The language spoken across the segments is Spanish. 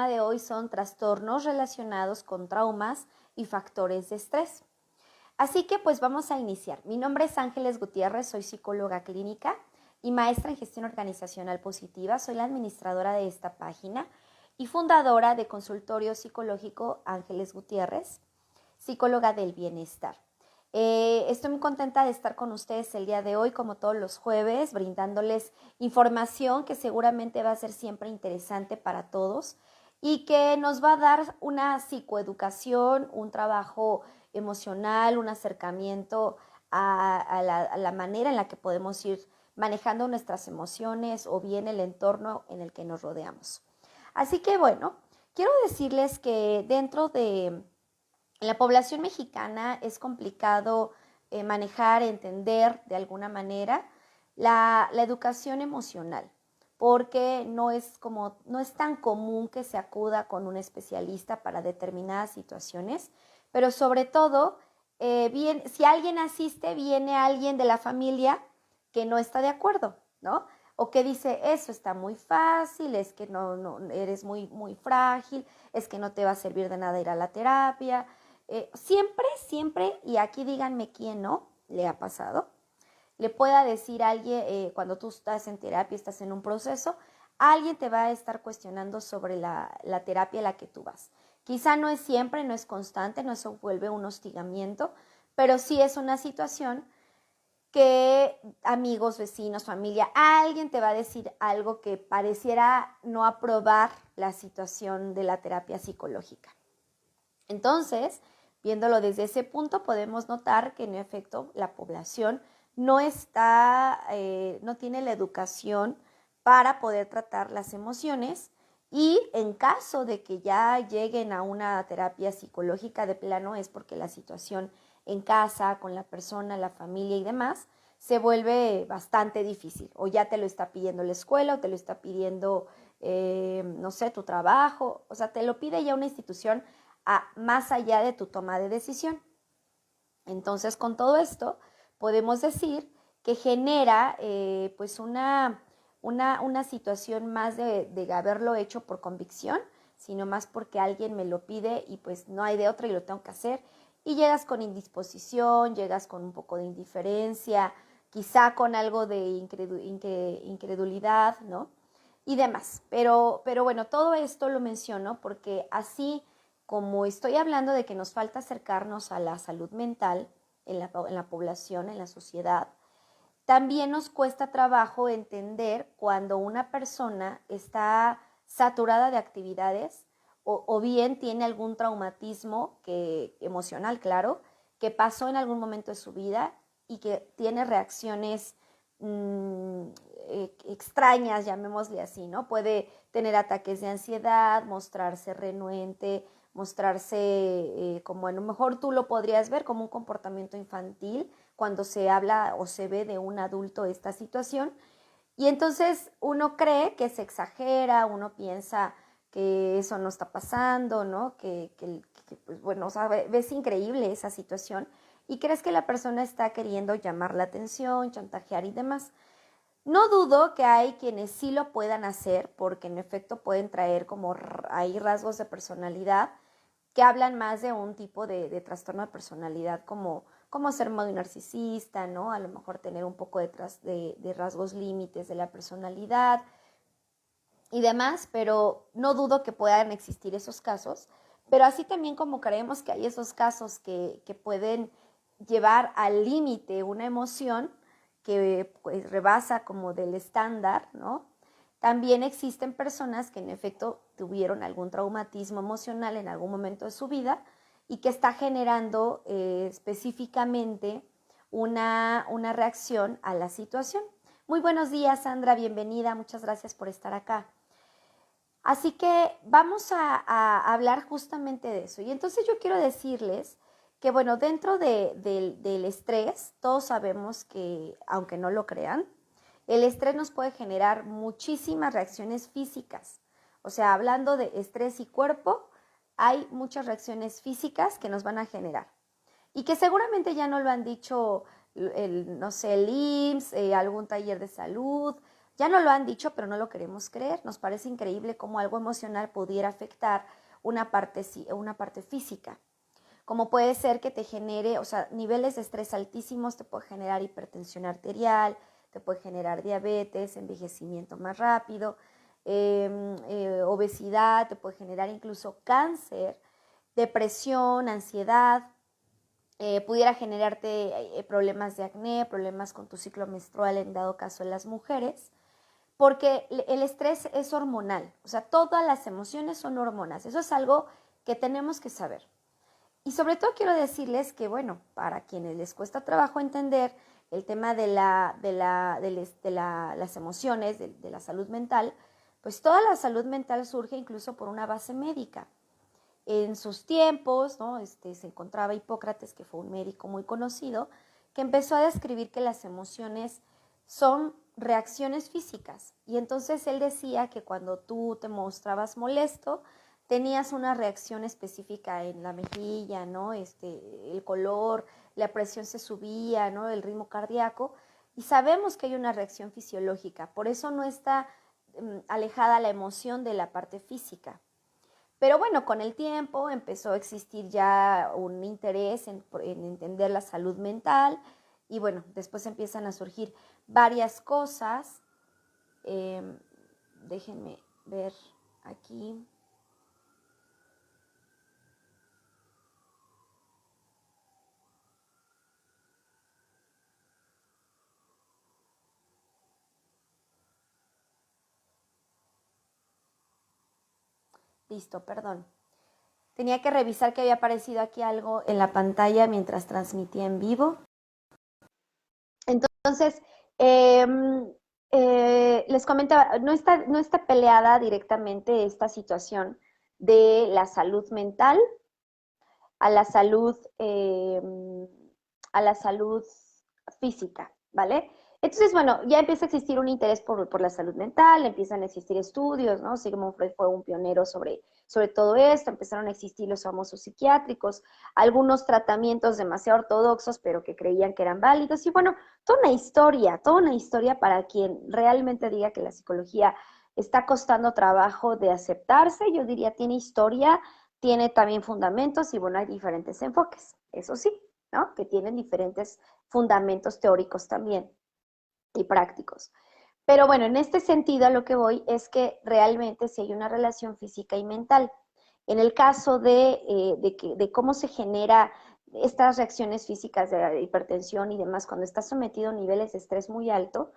tema de hoy son trastornos relacionados con traumas y factores de estrés. Así que pues vamos a iniciar. Mi nombre es Ángeles Gutiérrez, soy psicóloga clínica y maestra en gestión organizacional positiva. Soy la administradora de esta página y fundadora de Consultorio Psicológico Ángeles Gutiérrez, psicóloga del bienestar. Estoy muy contenta de estar con ustedes el día de hoy, como todos los jueves, brindándoles información que seguramente va a ser siempre interesante para todos y que nos va a dar una psicoeducación, un trabajo emocional, un acercamiento a la manera en la que podemos ir manejando nuestras emociones o bien el entorno en el que nos rodeamos. Así que bueno, quiero decirles que dentro de la población mexicana es complicado manejar, entender de alguna manera la educación emocional, porque no es tan común que se acuda con un especialista para determinadas situaciones, pero sobre todo, si alguien asiste, viene alguien de la familia que no está de acuerdo, ¿no? O que dice, eso está muy fácil, es que no eres muy frágil, es que no te va a servir de nada ir a la terapia. Siempre, y aquí díganme quién no le ha pasado, le pueda decir a alguien, cuando tú estás en terapia, estás en un proceso, alguien te va a estar cuestionando sobre la terapia a la que tú vas. Quizá no es siempre, no es constante, no se vuelve un hostigamiento, pero sí es una situación que amigos, vecinos, familia, alguien te va a decir algo que pareciera no aprobar la situación de la terapia psicológica. Entonces, viéndolo desde ese punto, podemos notar que en efecto la población no tiene la educación para poder tratar las emociones y en caso de que ya lleguen a una terapia psicológica de plano es porque la situación en casa, con la persona, la familia y demás, se vuelve bastante difícil. O ya te lo está pidiendo la escuela o te lo está pidiendo, no sé, tu trabajo. O sea, te lo pide ya una institución más allá de tu toma de decisión. Entonces, con todo esto, podemos decir que genera pues una situación más de haberlo hecho por convicción, sino más porque alguien me lo pide y pues no hay de otra y lo tengo que hacer. Y llegas con indisposición, llegas con un poco de indiferencia, quizá con algo de incredulidad, ¿no? Y demás. Pero bueno, todo esto lo menciono porque así como estoy hablando de que nos falta acercarnos a la salud mental en la población, en la sociedad, también nos cuesta trabajo entender cuando una persona está saturada de actividades o bien tiene algún traumatismo emocional, claro, que pasó en algún momento de su vida y que tiene reacciones extrañas, llamémosle así, ¿no? Puede tener ataques de ansiedad, mostrarse renuente, mostrarse como a lo mejor tú lo podrías ver como un comportamiento infantil cuando se habla o se ve de un adulto esta situación. Y entonces uno cree que se exagera, uno piensa que eso no está pasando, ¿no? Pues bueno, o sea, ves increíble esa situación y crees que la persona está queriendo llamar la atención, chantajear y demás. No dudo que hay quienes sí lo puedan hacer porque en efecto pueden traer como hay rasgos de personalidad que hablan más de un tipo de trastorno de personalidad como ser muy narcisista, ¿no? A lo mejor tener un poco de rasgos límites de la personalidad y demás, pero no dudo que puedan existir esos casos. Pero así también como creemos que hay esos casos que pueden llevar al límite una emoción que pues rebasa como del estándar, ¿no? También existen personas que en efecto tuvieron algún traumatismo emocional en algún momento de su vida y que está generando específicamente una reacción a la situación. Muy buenos días, Sandra, bienvenida, muchas gracias por estar acá. Así que vamos a hablar justamente de eso. Y entonces yo quiero decirles que, bueno, dentro del estrés, todos sabemos que, aunque no lo crean, el estrés nos puede generar muchísimas reacciones físicas. O sea, hablando de estrés y cuerpo, hay muchas reacciones físicas que nos van a generar. Y que seguramente ya no lo han dicho, no sé, el IMSS, algún taller de salud, Ya no lo han dicho, pero no lo queremos creer. Nos parece increíble cómo algo emocional pudiera afectar una parte física. Como puede ser que te genere, o sea, niveles de estrés altísimos te puede generar hipertensión arterial, te puede generar diabetes, envejecimiento más rápido, obesidad, te puede generar incluso cáncer, depresión, ansiedad, pudiera generarte problemas de acné, problemas con tu ciclo menstrual en dado caso en las mujeres, porque el estrés es hormonal, o sea, todas las emociones son hormonas, eso es algo que tenemos que saber. Y sobre todo quiero decirles que, bueno, para quienes les cuesta trabajo entender el tema de las emociones, de la salud mental, pues toda la salud mental surge incluso por una base médica. En sus tiempos, ¿no? Se encontraba Hipócrates, que fue un médico muy conocido, que empezó a describir que las emociones son reacciones físicas. Y entonces él decía que cuando tú te mostrabas molesto, tenías una reacción específica en la mejilla, ¿no? El color, la presión se subía, ¿no? El ritmo cardíaco. Y sabemos que hay una reacción fisiológica, por eso no está alejada la emoción de la parte física. Pero bueno, con el tiempo empezó a existir ya un interés en entender la salud mental y bueno, después empiezan a surgir varias cosas. Eh, Déjenme ver aquí. Listo, perdón. Tenía que revisar que había aparecido aquí algo en la pantalla mientras transmitía en vivo. Entonces, eh, les comentaba, no está peleada directamente esta situación de la salud mental a la salud, a la salud física, ¿vale? Entonces, bueno, ya empieza a existir un interés por la salud mental, empiezan a existir estudios, ¿no? Sigmund Freud fue un pionero sobre todo esto, empezaron a existir los famosos psiquiátricos, algunos tratamientos demasiado ortodoxos, pero que creían que eran válidos, y bueno, toda una historia para quien realmente diga que la psicología está costando trabajo de aceptarse, yo diría tiene historia, tiene también fundamentos y bueno, hay diferentes enfoques, eso sí, ¿no? Que tienen diferentes fundamentos teóricos también y prácticos. Pero bueno, en este sentido a lo que voy es que realmente si hay una relación física y mental. En el caso de cómo se genera estas reacciones físicas de hipertensión y demás cuando está sometido a niveles de estrés muy alto,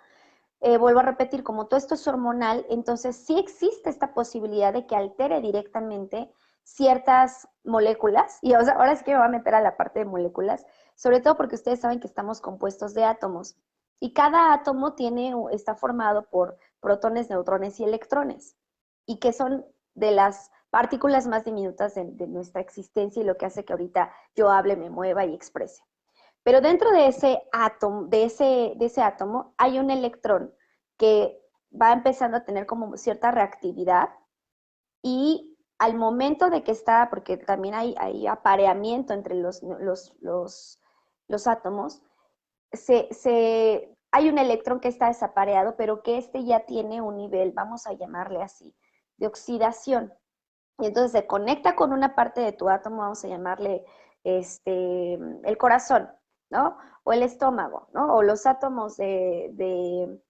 vuelvo a repetir, como todo esto es hormonal, entonces sí existe esta posibilidad de que altere directamente ciertas moléculas, y ahora sí que me voy a meter a la parte de moléculas, sobre todo porque ustedes saben que estamos compuestos de átomos, y cada átomo está formado por protones, neutrones y electrones, y que son de las partículas más diminutas de nuestra existencia y lo que hace que ahorita yo hable, me mueva y exprese. Pero dentro de ese átomo, de ese átomo hay un electrón que va empezando a tener como cierta reactividad y al momento de que está, porque también hay apareamiento entre los átomos, hay un electrón que está desapareado, pero que este ya tiene un nivel, vamos a llamarle así, de oxidación. Y entonces se conecta con una parte de tu átomo, vamos a llamarle el corazón, ¿no? O el estómago, ¿no? O los átomos de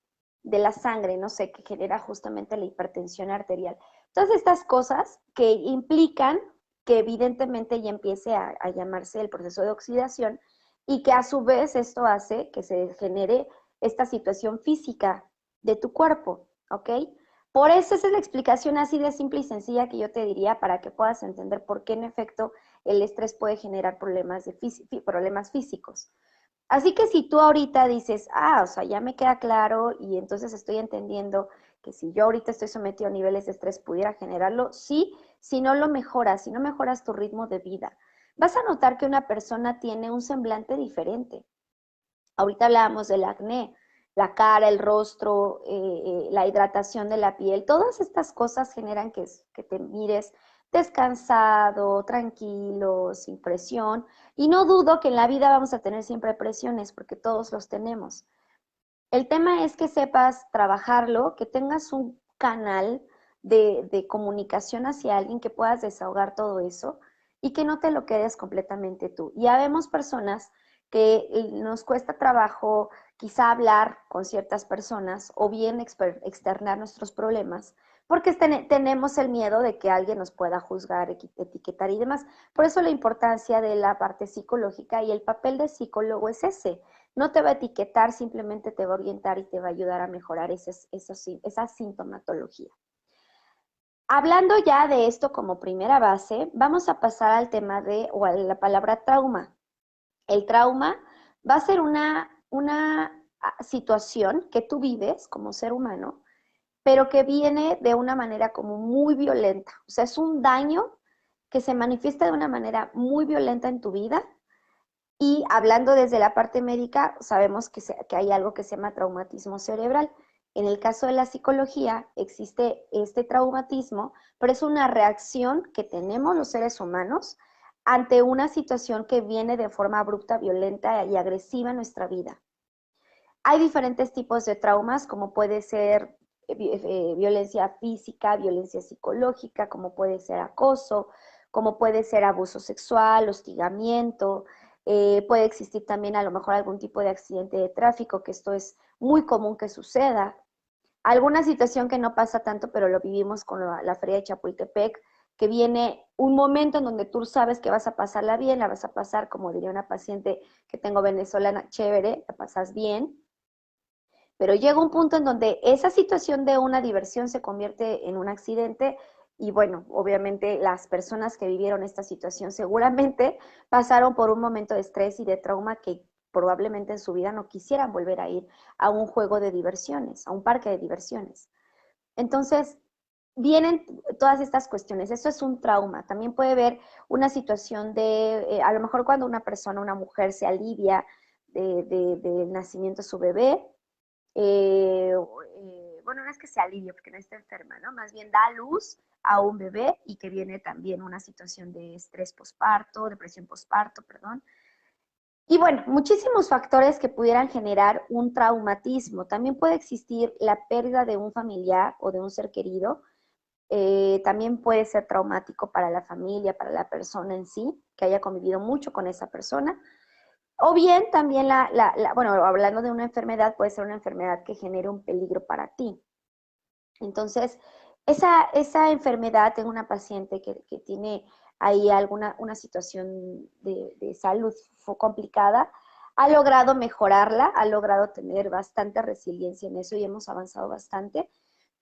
la sangre, no sé, que genera justamente la hipertensión arterial. Todas estas cosas que implican que evidentemente ya empiece a llamarse el proceso de oxidación y que a su vez esto hace que se genere esta situación física de tu cuerpo, ¿ok? Por eso esa es la explicación así de simple y sencilla que yo te diría para que puedas entender por qué en efecto el estrés puede generar problemas físicos. Así que si tú ahorita dices, o sea, ya me queda claro y entonces estoy entendiendo que si yo ahorita estoy sometido a niveles de estrés pudiera generarlo, sí, si no lo mejoras, si no mejoras tu ritmo de vida, vas a notar que una persona tiene un semblante diferente. Ahorita hablábamos del acné, la cara, el rostro, la hidratación de la piel, todas estas cosas generan que te mires descansado, tranquilo, sin presión. Y no dudo que en la vida vamos a tener siempre presiones, porque todos los tenemos. El tema es que sepas trabajarlo, que tengas un canal de comunicación hacia alguien, que puedas desahogar todo eso y que no te lo quedes completamente tú. Ya vemos personas que nos cuesta trabajo quizá hablar con ciertas personas o bien externar nuestros problemas porque tenemos el miedo de que alguien nos pueda juzgar, etiquetar y demás. Por eso la importancia de la parte psicológica y el papel de psicólogo es ese. No te va a etiquetar, simplemente te va a orientar y te va a ayudar a mejorar esa sintomatología. Hablando ya de esto como primera base, vamos a pasar al tema o a la palabra trauma. El trauma va a ser una situación que tú vives como ser humano, pero que viene de una manera como muy violenta. O sea, es un daño que se manifiesta de una manera muy violenta en tu vida. Y hablando desde la parte médica, sabemos que hay algo que se llama traumatismo cerebral. En el caso de la psicología, existe este traumatismo, pero es una reacción que tenemos los seres humanos ante una situación que viene de forma abrupta, violenta y agresiva en nuestra vida. Hay diferentes tipos de traumas, como puede ser violencia física, violencia psicológica, como puede ser acoso, como puede ser abuso sexual, hostigamiento, puede existir también a lo mejor algún tipo de accidente de tráfico, que esto es muy común que suceda. Alguna situación que no pasa tanto, pero lo vivimos con la Feria de Chapultepec, que viene un momento en donde tú sabes que vas a pasarla bien, la vas a pasar, como diría una paciente que tengo venezolana, chévere, la pasas bien, pero llega un punto en donde esa situación de una diversión se convierte en un accidente y bueno, obviamente las personas que vivieron esta situación seguramente pasaron por un momento de estrés y de trauma que probablemente en su vida no quisieran volver a ir a un juego de diversiones, a un parque de diversiones. Entonces, vienen todas estas cuestiones. Eso es un trauma. También puede haber una situación a lo mejor cuando una persona, una mujer se alivia del nacimiento de su bebé, bueno, no es que se alivie porque no está enferma, ¿no? Más bien da luz a un bebé y que viene también una situación de estrés posparto, depresión posparto, perdón. Y bueno, muchísimos factores que pudieran generar un traumatismo. También puede existir la pérdida de un familiar o de un ser querido. También puede ser traumático para la familia, para la persona en sí, que haya convivido mucho con esa persona. O bien también bueno, hablando de una enfermedad, puede ser una enfermedad que genere un peligro para ti. Entonces, esa enfermedad, tengo una paciente que tiene ahí una situación de salud complicada, ha logrado mejorarla, ha logrado tener bastante resiliencia en eso y hemos avanzado bastante,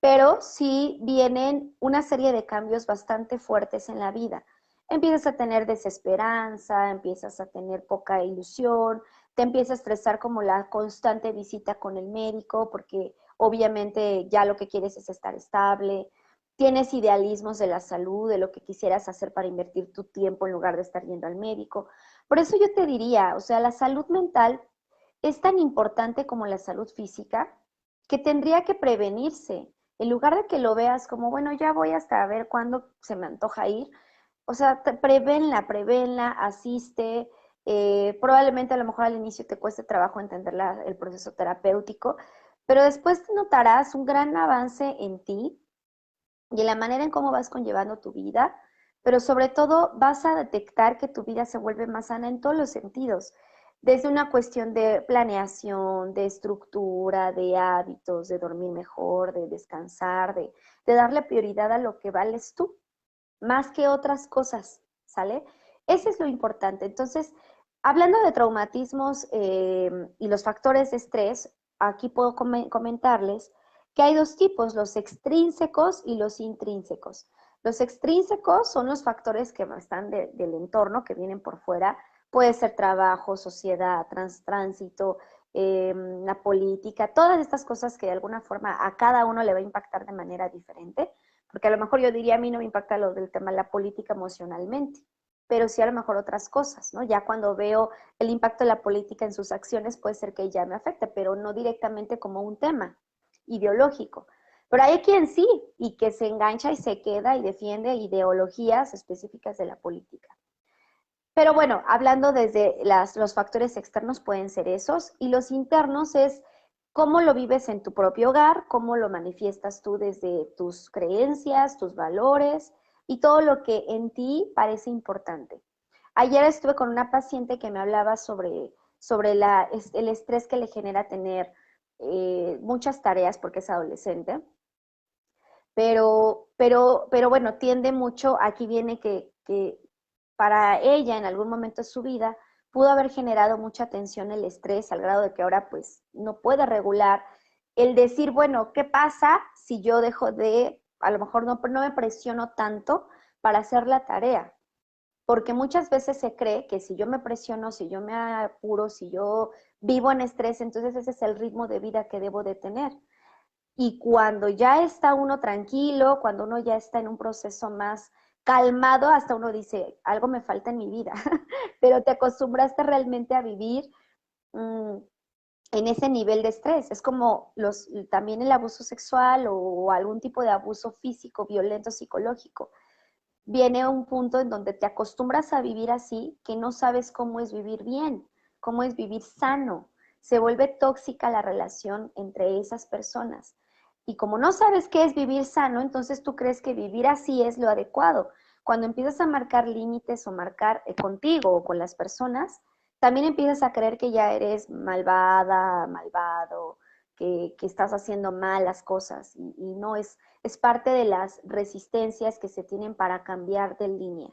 pero sí vienen una serie de cambios bastante fuertes en la vida. Empiezas a tener desesperanza, empiezas a tener poca ilusión, te empieza a estresar como la constante visita con el médico, porque obviamente ya lo que quieres es estar estable, tienes idealismos de la salud, de lo que quisieras hacer para invertir tu tiempo en lugar de estar yendo al médico. Por eso yo te diría, o sea, la salud mental es tan importante como la salud física que tendría que prevenirse. En lugar de que lo veas como, bueno, ya voy hasta ver cuándo se me antoja ir, o sea, prevenla, asiste. Probablemente a lo mejor al inicio te cueste trabajo entender el proceso terapéutico, pero después notarás un gran avance en ti y en la manera en cómo vas conllevando tu vida, pero sobre todo vas a detectar que tu vida se vuelve más sana en todos los sentidos, desde una cuestión de planeación, de estructura, de hábitos, de dormir mejor, de descansar, de darle prioridad a lo que vales tú más que otras cosas, ¿sale? Ese es lo importante. Entonces, hablando de traumatismos y los factores de estrés, aquí puedo comentarles que hay dos tipos, los extrínsecos y los intrínsecos. Los extrínsecos son los factores que están del entorno, que vienen por fuera. Puede ser trabajo, sociedad, tránsito, la política, todas estas cosas que de alguna forma a cada uno le va a impactar de manera diferente, porque a lo mejor yo diría a mí no me impacta lo del tema de la política emocionalmente, pero sí a lo mejor otras cosas, ¿no? Ya cuando veo el impacto de la política en sus acciones puede ser que ya me afecte, pero no directamente como un tema ideológico. Pero hay quien sí, y que se engancha y se queda y defiende ideologías específicas de la política. Pero bueno, hablando desde los factores externos pueden ser esos, y los internos es cómo lo vives en tu propio hogar, cómo lo manifiestas tú desde tus creencias, tus valores y todo lo que en ti parece importante. Ayer estuve con una paciente que me hablaba sobre el estrés que le genera tener muchas tareas porque es adolescente, pero bueno, tiende mucho, aquí viene que para ella en algún momento de su vida pudo haber generado mucha tensión el estrés al grado de que ahora pues no puede regular el decir, bueno, ¿qué pasa si yo dejo de, a lo mejor no me presiono tanto para hacer la tarea? Porque muchas veces se cree que si yo me presiono, si yo me apuro, si yo vivo en estrés, entonces ese es el ritmo de vida que debo de tener. Y cuando ya está uno tranquilo, cuando uno ya está en un proceso más calmado, hasta uno dice, algo me falta en mi vida, pero te acostumbraste realmente a vivir mmm, en ese nivel de estrés. Es como también el abuso sexual o algún tipo de abuso físico, violento, psicológico. Viene un punto en donde te acostumbras a vivir así, que no sabes cómo es vivir bien, cómo es vivir sano. Se vuelve tóxica la relación entre esas personas. Y como no sabes qué es vivir sano, entonces tú crees que vivir así es lo adecuado. Cuando empiezas a marcar límites o marcar contigo o con las personas, también empiezas a creer que ya eres malvada, malvado, que estás haciendo mal las cosas y no es parte de las resistencias que se tienen para cambiar de línea.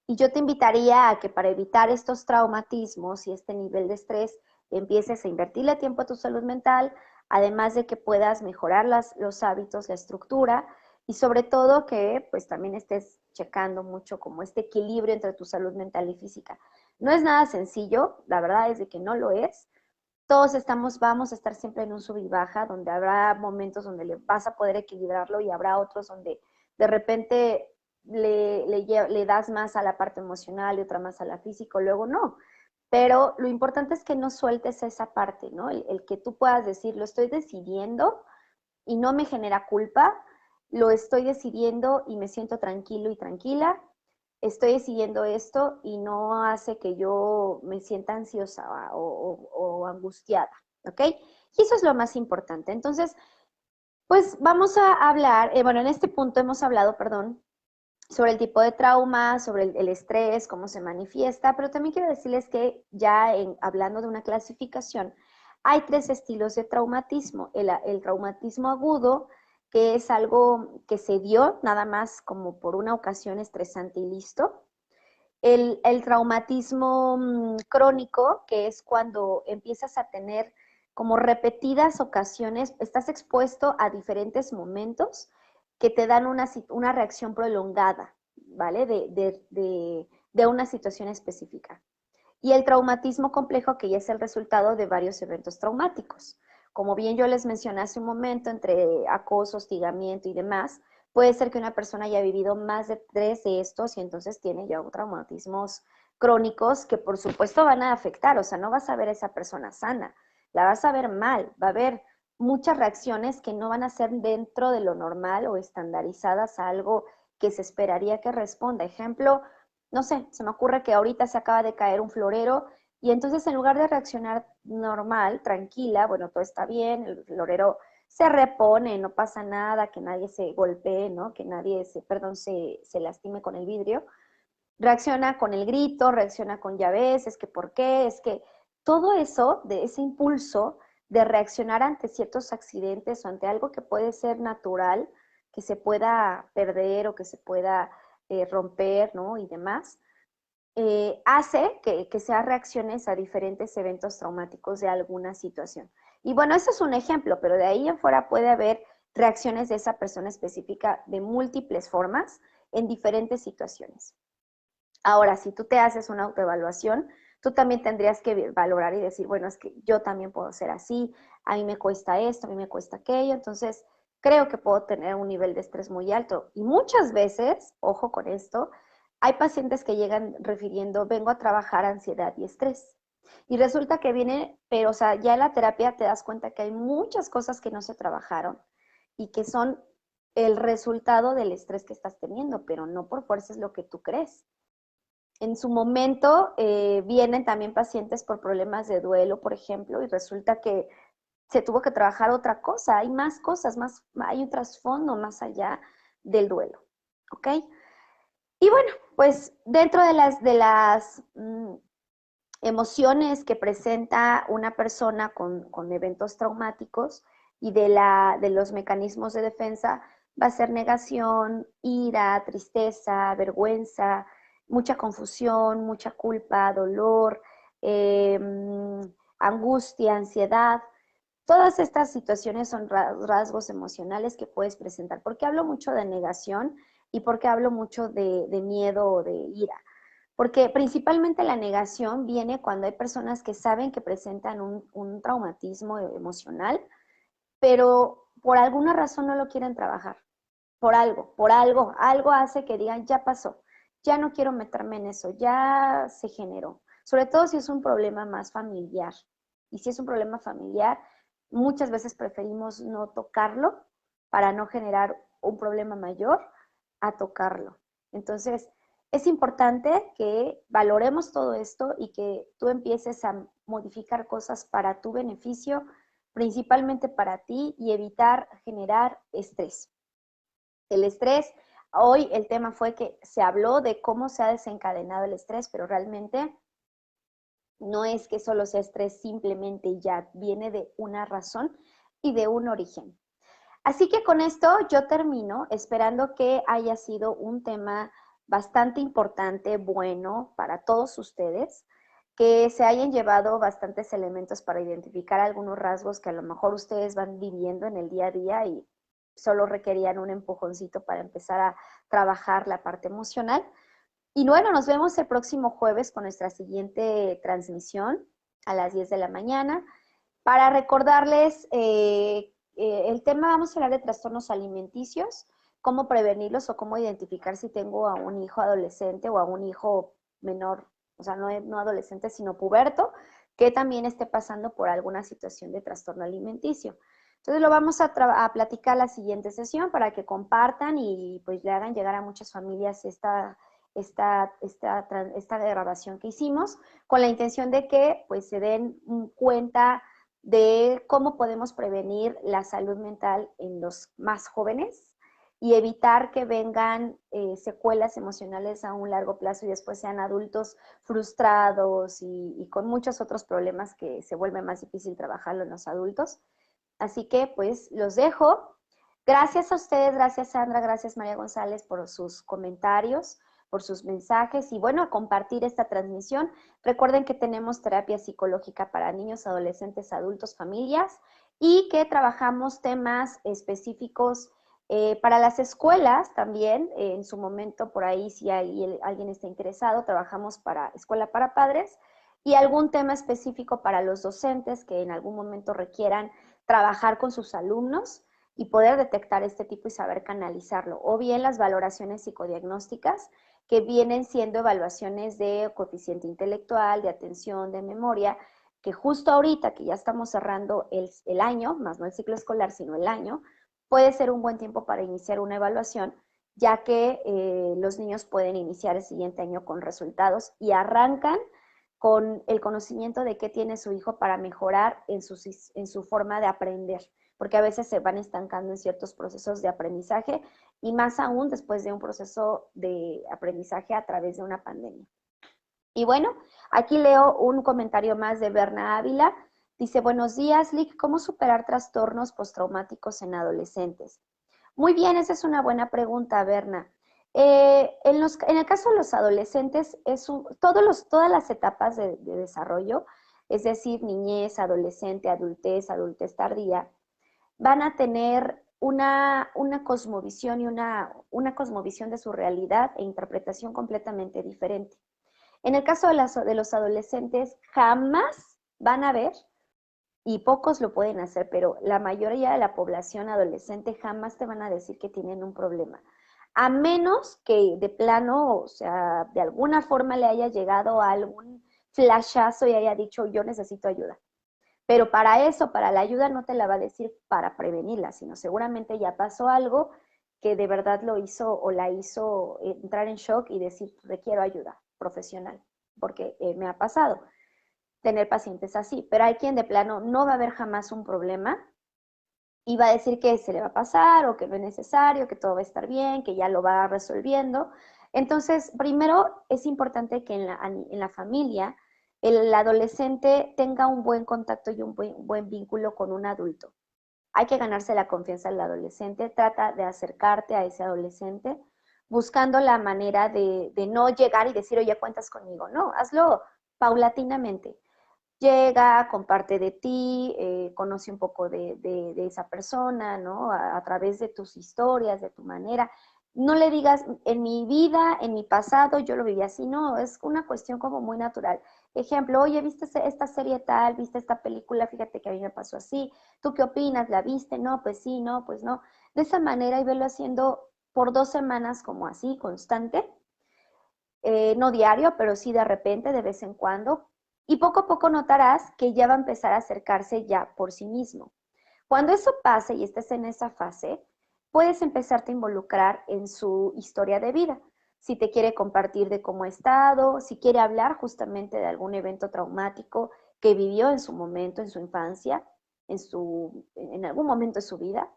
Y yo te invitaría a que para evitar estos traumatismos y este nivel de estrés, empieces a invertirle tiempo a tu salud mental, además de que puedas mejorar los hábitos, la estructura y sobre todo que pues también estés checando mucho como este equilibrio entre tu salud mental y física. No es nada sencillo, la verdad es de que no lo es, todos vamos a estar siempre en un sub y baja, donde habrá momentos donde le vas a poder equilibrarlo y habrá otros donde de repente le das más a la parte emocional y otra más a la física, luego no. Pero lo importante es que no sueltes esa parte, ¿no? El que tú puedas decir, lo estoy decidiendo y no me genera culpa, lo estoy decidiendo y me siento tranquilo y tranquila, estoy decidiendo esto y no hace que yo me sienta ansiosa o angustiada, ¿ok? Y eso es lo más importante. Entonces, pues vamos a hablar, bueno, en este punto hemos hablado, perdón, sobre el tipo de trauma, sobre el estrés, cómo se manifiesta, pero también quiero decirles que ya hablando de una clasificación, hay tres estilos de traumatismo. El traumatismo agudo, que es algo que se dio nada más como por una ocasión estresante y listo. El traumatismo crónico, que es cuando empiezas a tener como repetidas ocasiones, estás expuesto a diferentes momentos que te dan una reacción prolongada, ¿vale? De una situación específica. Y el traumatismo complejo, que ya es el resultado de varios eventos traumáticos. Como bien yo les mencioné hace un momento, entre acoso, hostigamiento y demás, puede ser que una persona haya vivido más de 3 de estos y entonces tiene ya traumatismos crónicos que por supuesto van a afectar, o sea, no vas a ver a esa persona sana, la vas a ver mal, va a haber muchas reacciones que no van a ser dentro de lo normal o estandarizadas a algo que se esperaría que responda. Ejemplo, no sé, se me ocurre que ahorita se acaba de caer un florero y entonces en lugar de reaccionar normal, tranquila, bueno, todo está bien, el florero se repone, no pasa nada, que nadie se golpee, ¿no? Que nadie se lastime con el vidrio, reacciona con el grito, reacciona con ya ves, es que por qué, es que todo eso, de ese impulso de reaccionar ante ciertos accidentes o ante algo que puede ser natural, que se pueda perder o que se pueda romper, ¿no? Y demás, hace que sea reacciones a diferentes eventos traumáticos de alguna situación. Y bueno, eso es un ejemplo, pero de ahí en fuera puede haber reacciones de esa persona específica de múltiples formas en diferentes situaciones. Ahora, si tú te haces una autoevaluación, tú también tendrías que valorar y decir, bueno, es que yo también puedo ser así, a mí me cuesta esto, a mí me cuesta aquello, entonces creo que puedo tener un nivel de estrés muy alto. Y muchas veces, ojo con esto, hay pacientes que llegan refiriendo, vengo a trabajar ansiedad y estrés. Y resulta que viene, pero o sea, ya en la terapia te das cuenta que hay muchas cosas que no se trabajaron y que son el resultado del estrés que estás teniendo, pero no por fuerza es lo que tú crees. En su momento vienen también pacientes por problemas de duelo, por ejemplo, y resulta que se tuvo que trabajar otra cosa, hay más cosas, hay un trasfondo más allá del duelo, ¿ok? Y bueno, pues dentro de las emociones que presenta una persona con eventos traumáticos y de los mecanismos de defensa, va a ser negación, ira, tristeza, vergüenza, mucha confusión, mucha culpa, dolor, eh, angustia, ansiedad. Todas estas situaciones son rasgos emocionales que puedes presentar. ¿Por qué hablo mucho de negación y por qué hablo mucho de miedo o de ira? Porque principalmente la negación viene cuando hay personas que saben que presentan un traumatismo emocional, pero por alguna razón no lo quieren trabajar. Algo hace que digan, ya pasó, ya no quiero meterme en eso, ya se generó. Sobre todo si es un problema más familiar. Y si es un problema familiar, muchas veces preferimos no tocarlo para no generar un problema mayor a tocarlo. Entonces, es importante que valoremos todo esto y que tú empieces a modificar cosas para tu beneficio, principalmente para ti, y evitar generar estrés. El estrés, hoy el tema fue que se habló de cómo se ha desencadenado el estrés, pero realmente no es que solo sea estrés simplemente ya, viene de una razón y de un origen. Así que con esto yo termino, esperando que haya sido un tema bastante importante, bueno para todos ustedes, que se hayan llevado bastantes elementos para identificar algunos rasgos que a lo mejor ustedes van viviendo en el día a día y solo requerían un empujoncito para empezar a trabajar la parte emocional. Y bueno, nos vemos el próximo jueves con nuestra siguiente transmisión a las 10 de la mañana. Para recordarles el tema, vamos a hablar de trastornos alimenticios, cómo prevenirlos o cómo identificar si tengo a un hijo adolescente o a un hijo menor, o sea, no adolescente, sino puberto, que también esté pasando por alguna situación de trastorno alimenticio. Entonces lo vamos a platicar la siguiente sesión para que compartan y pues le hagan llegar a muchas familias esta grabación que hicimos, con la intención de que pues se den cuenta de cómo podemos prevenir la salud mental en los más jóvenes y evitar que vengan secuelas emocionales a un largo plazo y después sean adultos frustrados y con muchos otros problemas que se vuelve más difícil trabajarlo en los adultos. Así que pues los dejo. Gracias a ustedes, gracias Sandra, gracias María González por sus comentarios, por sus mensajes y bueno, a compartir esta transmisión. Recuerden que tenemos terapia psicológica para niños, adolescentes, adultos, familias y que trabajamos temas específicos para las escuelas también. En su momento, por ahí, si alguien está interesado, trabajamos para escuela para padres y algún tema específico para los docentes que en algún momento requieran trabajar con sus alumnos y poder detectar este tipo y saber canalizarlo. O bien las valoraciones psicodiagnósticas, que vienen siendo evaluaciones de coeficiente intelectual, de atención, de memoria, que justo ahorita que ya estamos cerrando el año, más no el ciclo escolar, sino el año, puede ser un buen tiempo para iniciar una evaluación, ya que los niños pueden iniciar el siguiente año con resultados y arrancan con el conocimiento de qué tiene su hijo para mejorar en su forma de aprender, porque a veces se van estancando en ciertos procesos de aprendizaje y más aún después de un proceso de aprendizaje a través de una pandemia. Y bueno, aquí leo un comentario más de Berna Ávila. Dice, buenos días, Lick, ¿cómo superar trastornos postraumáticos en adolescentes? Muy bien, esa es una buena pregunta, Berna. En el caso de los adolescentes, todas las etapas de desarrollo, es decir, niñez, adolescente, adultez tardía, van a tener una cosmovisión y una cosmovisión de su realidad e interpretación completamente diferente. En el caso de los adolescentes, jamás van a ver, y pocos lo pueden hacer, pero la mayoría de la población adolescente jamás te van a decir que tienen un problema. A menos que de plano, o sea, de alguna forma le haya llegado a algún flashazo y haya dicho, yo necesito ayuda. Pero para eso, para la ayuda, no te la va a decir para prevenirla, sino seguramente ya pasó algo que de verdad lo hizo o la hizo entrar en shock y decir, requiero ayuda profesional, porque me ha pasado. tener pacientes así, pero hay quien de plano no va a haber jamás un problema y va a decir que se le va a pasar o que no es necesario, que todo va a estar bien, que ya lo va resolviendo. Entonces, primero es importante que en la familia el adolescente tenga un buen contacto y un buen vínculo con un adulto. Hay que ganarse la confianza del adolescente, trata de acercarte a ese adolescente buscando la manera de no llegar y decir, oye, cuentas conmigo. No, hazlo paulatinamente. Llega, comparte de ti, conoce un poco de esa persona, ¿no? A través de tus historias, de tu manera. No le digas, en mi vida, en mi pasado, yo lo viví así, no, es una cuestión como muy natural. Ejemplo, oye, ¿viste esta serie tal? ¿Viste esta película? Fíjate que a mí me pasó así. ¿Tú qué opinas? ¿La viste? No, pues sí, no, pues no. De esa manera y velo haciendo por 2 semanas como así, constante, no diario, pero sí de repente, de vez en cuando, y poco a poco notarás que ya va a empezar a acercarse ya por sí mismo. Cuando eso pase y estés en esa fase, puedes empezarte a involucrar en su historia de vida. Si te quiere compartir de cómo ha estado, si quiere hablar justamente de algún evento traumático que vivió en su momento, en su infancia, en algún momento de su vida.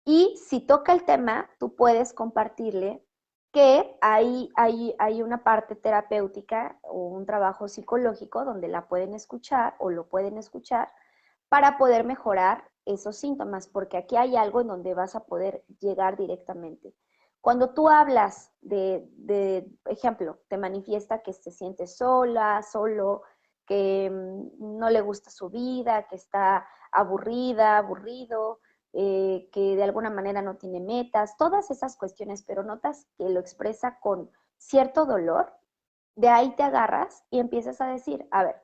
Y si toca el tema, tú puedes compartirle que hay una parte terapéutica o un trabajo psicológico donde la pueden escuchar o lo pueden escuchar para poder mejorar esos síntomas, porque aquí hay algo en donde vas a poder llegar directamente. Cuando tú hablas ejemplo, te manifiesta que se siente sola, solo, que no le gusta su vida, que está aburrida, aburrido, que de alguna manera no tiene metas, todas esas cuestiones, pero notas que lo expresa con cierto dolor, de ahí te agarras y empiezas a decir, a ver,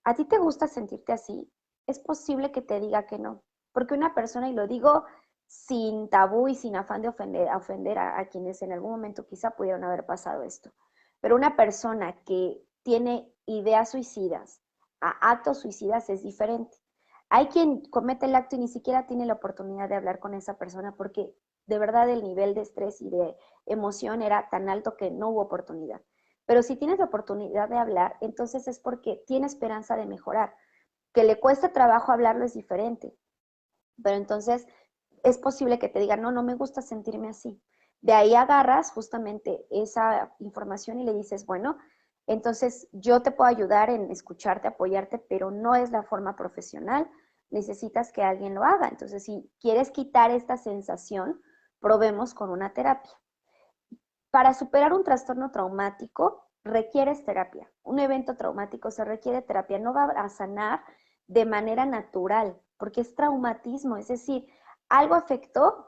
¿a ti te gusta sentirte así? Es posible que te diga que no, porque una persona, y lo digo sin tabú y sin afán de ofender a quienes en algún momento quizá pudieron haber pasado esto, pero una persona que tiene ideas suicidas a actos suicidas es diferente. Hay quien comete el acto y ni siquiera tiene la oportunidad de hablar con esa persona porque de verdad el nivel de estrés y de emoción era tan alto que no hubo oportunidad. Pero si tienes la oportunidad de hablar, entonces es porque tiene esperanza de mejorar. Que le cueste trabajo hablarlo es diferente. Pero entonces es posible que te digan, no, no me gusta sentirme así. De ahí agarras justamente esa información y le dices, bueno, entonces yo te puedo ayudar en escucharte, apoyarte, pero no es la forma profesional, necesitas que alguien lo haga. Entonces, si quieres quitar esta sensación, probemos con una terapia. Para superar un trastorno traumático requieres terapia. Un evento traumático se requiere terapia, no va a sanar de manera natural, porque es traumatismo, es decir, algo afectó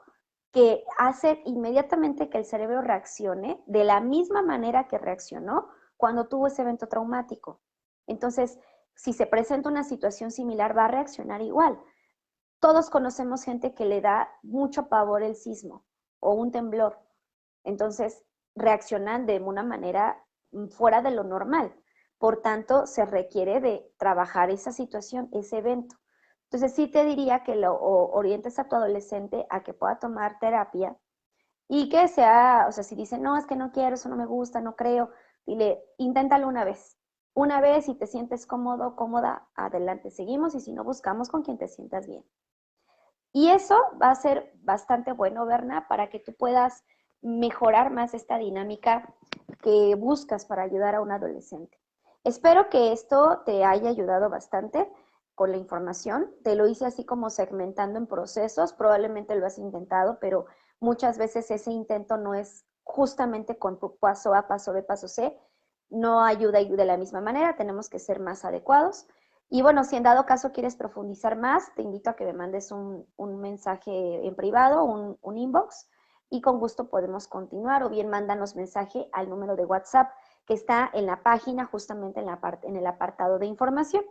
que hace inmediatamente que el cerebro reaccione de la misma manera que reaccionó cuando tuvo ese evento traumático. Entonces, si se presenta una situación similar, va a reaccionar igual. Todos conocemos gente que le da mucho pavor el sismo o un temblor. Entonces, reaccionan de una manera fuera de lo normal. Por tanto, se requiere de trabajar esa situación, ese evento. Entonces, sí te diría que lo orientes a tu adolescente a que pueda tomar terapia y que sea, o sea, si dice, no, es que no quiero, eso no me gusta, no creo, dile, inténtalo una vez. Una vez, si te sientes cómodo, cómoda, adelante, seguimos y si no, buscamos con quien te sientas bien. Y eso va a ser bastante bueno, Berna, para que tú puedas mejorar más esta dinámica que buscas para ayudar a un adolescente. Espero que esto te haya ayudado bastante con la información. Te lo hice así como segmentando en procesos, probablemente lo has intentado, pero muchas veces ese intento no es justamente con tu paso A, paso B, paso C, no ayuda de la misma manera, tenemos que ser más adecuados. Y bueno, si en dado caso quieres profundizar más, te invito a que me mandes un mensaje en privado, un inbox, y con gusto podemos continuar, o bien mándanos mensaje al número de WhatsApp que está en la página, justamente en el apartado de información.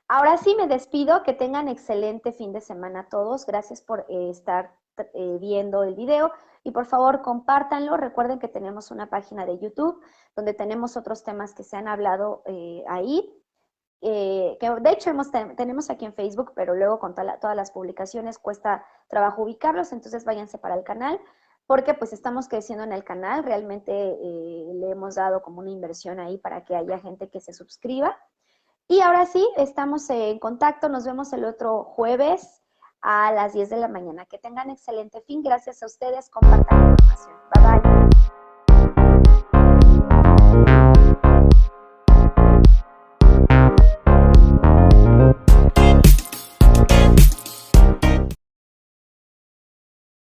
Ahora sí me despido, que tengan excelente fin de semana todos. Gracias por estar viendo el video y por favor compártanlo. Recuerden que tenemos una página de YouTube donde tenemos otros temas que se han hablado ahí. Que de hecho tenemos aquí en Facebook, pero luego con todas las publicaciones cuesta trabajo ubicarlos, entonces váyanse para el canal, porque pues estamos creciendo en el canal, realmente le hemos dado como una inversión ahí para que haya gente que se suscriba. Y ahora sí, estamos en contacto, nos vemos el otro jueves a las 10 de la mañana. Que tengan excelente fin. Gracias a ustedes, compartan la información. Bye bye.